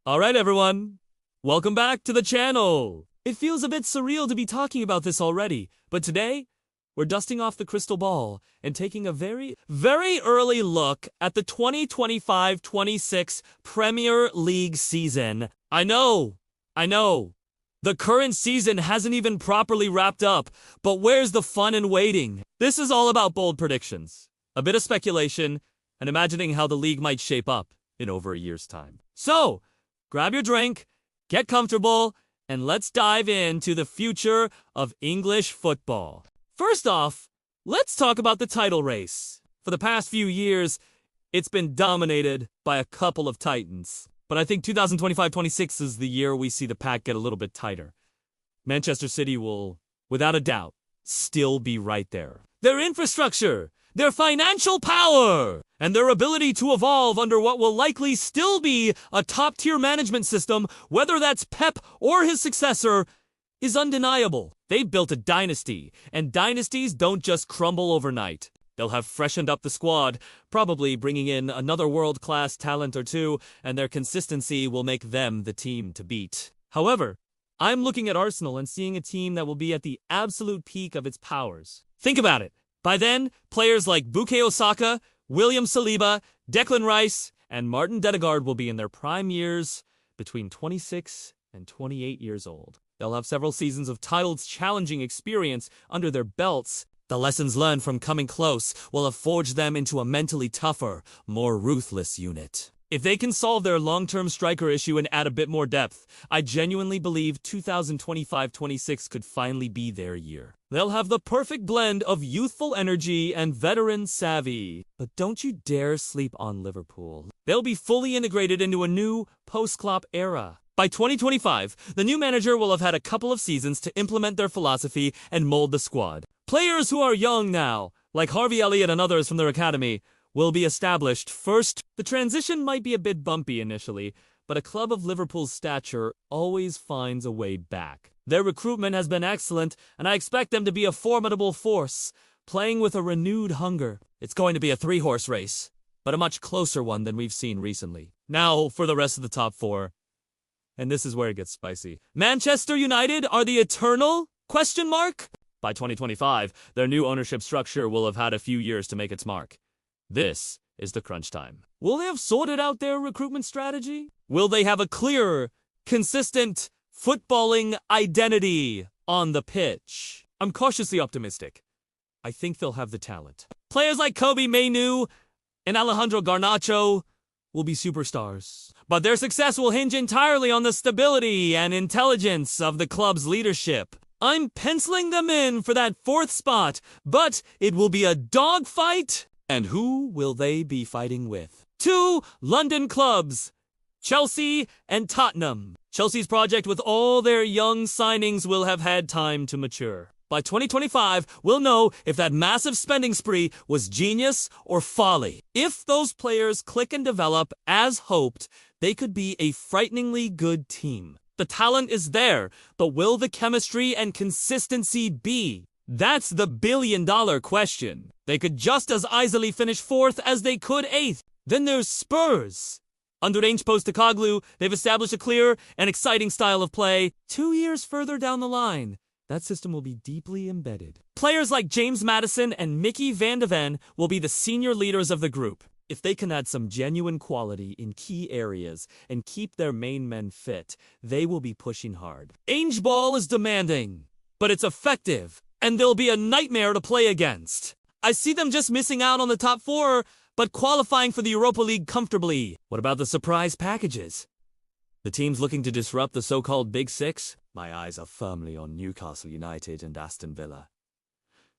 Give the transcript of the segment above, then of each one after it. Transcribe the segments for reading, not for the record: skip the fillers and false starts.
Alright everyone, welcome back to the channel. It feels a bit surreal to be talking about this already, but today, we're dusting off the crystal ball and taking a very early look at the 2025-26 Premier League season. I know. The current season hasn't even properly wrapped up, but where's the fun in waiting? This is all about bold predictions, a bit of speculation, and imagining how the league might shape up in over a year's time. So, grab your drink, get comfortable, and let's dive into the future of English football. First off, let's talk about the title race. For the past few years, it's been dominated by a couple of titans. But I think 2025-26 is the year we see the pack get a little bit tighter. Manchester City will, without a doubt, still be right there. Their infrastructure, their financial power, and their ability to evolve under what will likely still be a top-tier management system, whether that's Pep or his successor, is undeniable. They've built a dynasty, and dynasties don't just crumble overnight. They'll have freshened up the squad, probably bringing in another world-class talent or two, and their consistency will make them the team to beat. However, I'm looking at Arsenal and seeing a team that will be at the absolute peak of its powers. Think about it. By then, players like Bukayo Saka, William Saliba, Declan Rice, and Martin Dedegaard will be in their prime years, between 26 and 28 years old. They'll have several seasons of title-challenging experience under their belts. The lessons learned from coming close will have forged them into a mentally tougher, more ruthless unit. If they can solve their long-term striker issue and add a bit more depth, I genuinely believe 2025-26 could finally be their year. They'll have the perfect blend of youthful energy and veteran savvy. But don't you dare sleep on Liverpool. They'll be fully integrated into a new post-Klopp era. By 2025, the new manager will have had a couple of seasons to implement their philosophy and mold the squad. Players who are young now, like Harvey Elliott and others from their academy, will be established first. The transition might be a bit bumpy initially, but a club of Liverpool's stature always finds a way back. Their recruitment has been excellent, and I expect them to be a formidable force, playing with a renewed hunger. It's going to be a three-horse race, but a much closer one than we've seen recently. Now for the rest of the top four. And this is where it gets spicy. Manchester United are the eternal ? By 2025, their new ownership structure will have had a few years to make its mark. This is the crunch time. Will they have sorted out their recruitment strategy? Will they have a clear, consistent, footballing identity on the pitch? I'm cautiously optimistic. I think they'll have the talent. Players like Kobe Mainoo and Alejandro Garnacho will be superstars. But their success will hinge entirely on the stability and intelligence of the club's leadership. I'm penciling them in for that fourth spot, but it will be a dogfight. And who will they be fighting with? Two London clubs, Chelsea and Tottenham. Chelsea's project with all their young signings will have had time to mature. By 2025, we'll know if that massive spending spree was genius or folly. If those players click and develop as hoped, they could be a frighteningly good team. The talent is there, but will the chemistry and consistency be? That's the billion-dollar question. They could just as easily finish fourth as they could eighth. Then there's Spurs. Under Ange Postecoglou, they've established a clear and exciting style of play. 2 years further down the line, that system will be deeply embedded. Players like James Maddison and Mickey van de Ven will be the senior leaders of the group. If they can add some genuine quality in key areas and keep their main men fit, they will be pushing hard. Ange ball is demanding, but it's effective, and they'll be a nightmare to play against. I see them just missing out on the top four, but qualifying for the Europa League comfortably. What about the surprise packages? The teams looking to disrupt the so-called Big Six? My eyes are firmly on Newcastle United and Aston Villa.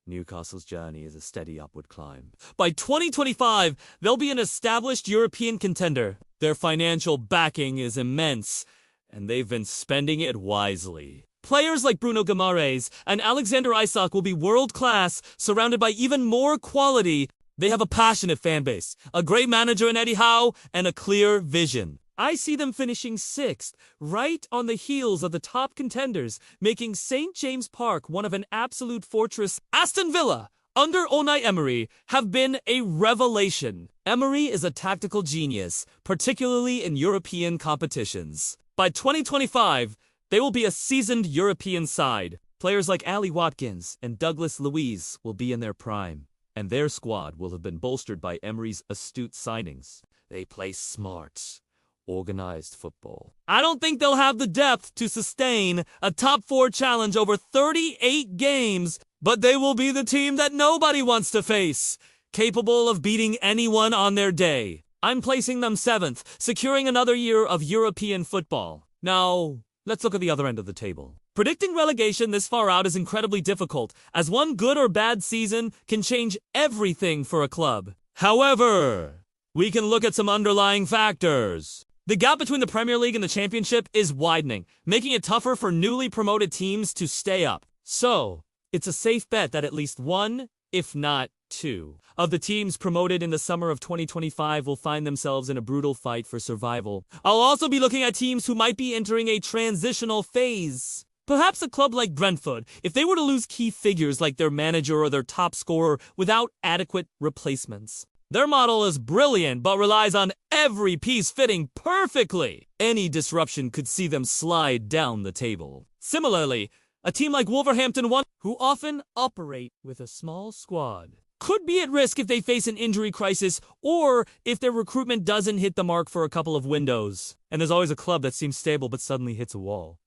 Newcastle's journey is a steady upward climb. By 2025, they'll be an established European contender. Their financial backing is immense, and they've been spending it wisely. Players like Bruno Guimaraes and Alexander Isak will be world-class, surrounded by even more quality. They have a passionate fan base, a great manager in Eddie Howe, and a clear vision. I see them finishing sixth, right on the heels of the top contenders, making St. James Park one of an absolute fortress. Aston Villa under Unai Emery have been a revelation. Emery is a tactical genius, particularly in European competitions. By 2025, they will be a seasoned European side. Players like Ali Watkins and Douglas Luiz will be in their prime, and their squad will have been bolstered by Emery's astute signings. They play smart, organized football. I don't think they'll have the depth to sustain a top 4 challenge over 38 games, but they will be the team that nobody wants to face, capable of beating anyone on their day. I'm placing them 7th, securing another year of European football. Now, let's look at the other end of the table. Predicting relegation this far out is incredibly difficult, as one good or bad season can change everything for a club. However, we can look at some underlying factors. The gap between the Premier League and the Championship is widening, making it tougher for newly promoted teams to stay up. So, it's a safe bet that at least one, if not two, of the teams promoted in the summer of 2025 will find themselves in a brutal fight for survival. I'll also be looking at teams who might be entering a transitional phase. Perhaps a club like Brentford, if they were to lose key figures like their manager or their top scorer without adequate replacements. Their model is brilliant, but relies on every piece fitting perfectly. Any disruption could see them slide down the table. Similarly, a team like Wolverhampton Wanderers, who often operate with a small squad, could be at risk if they face an injury crisis or if their recruitment doesn't hit the mark for a couple of windows. And there's always a club that seems stable but suddenly hits a wall.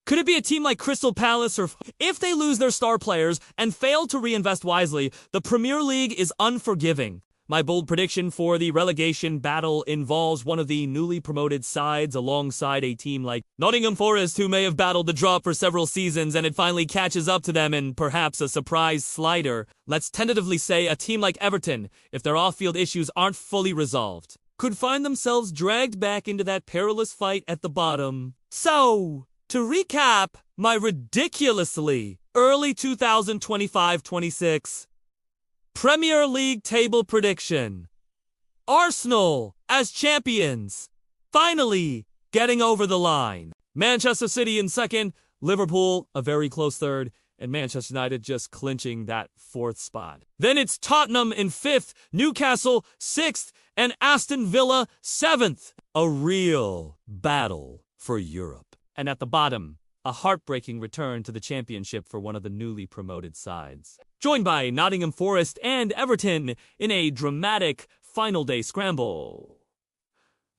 Could it be a team like Crystal Palace, or if they lose their star players and fail to reinvest wisely, the Premier League is unforgiving. My bold prediction for the relegation battle involves one of the newly promoted sides alongside a team like Nottingham Forest, who may have battled the drop for several seasons and it finally catches up to them in perhaps a surprise slider. Let's tentatively say a team like Everton, if their off-field issues aren't fully resolved, could find themselves dragged back into that perilous fight at the bottom. So, to recap my ridiculously early 2025-26 Premier League table prediction. Arsenal as champions, finally getting over the line. Manchester City in 2nd, Liverpool a very close 3rd, and Manchester United just clinching that 4th spot. Then it's Tottenham in 5th, Newcastle 6th, and Aston Villa 7th. A real battle for Europe. And at the bottom, a heartbreaking return to the Championship for one of the newly promoted sides. Joined by Nottingham Forest and Everton in a dramatic final day scramble.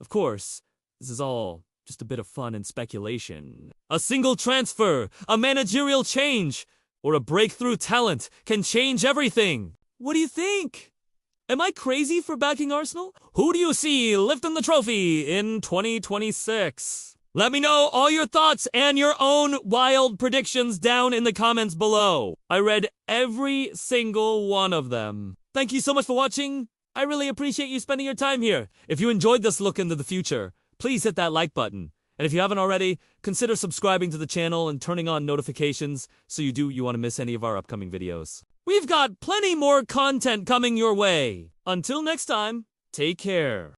Of course, this is all just a bit of fun and speculation. A single transfer, a managerial change, or a breakthrough talent can change everything. What do you think? Am I crazy for backing Arsenal? Who do you see lifting the trophy in 2026? Let me know all your thoughts and your own wild predictions down in the comments below. I read every single one of them. Thank you so much for watching. I really appreciate you spending your time here. If you enjoyed this look into the future, please hit that like button. And if you haven't already, consider subscribing to the channel and turning on notifications so you want to miss any of our upcoming videos. We've got plenty more content coming your way. Until next time, take care.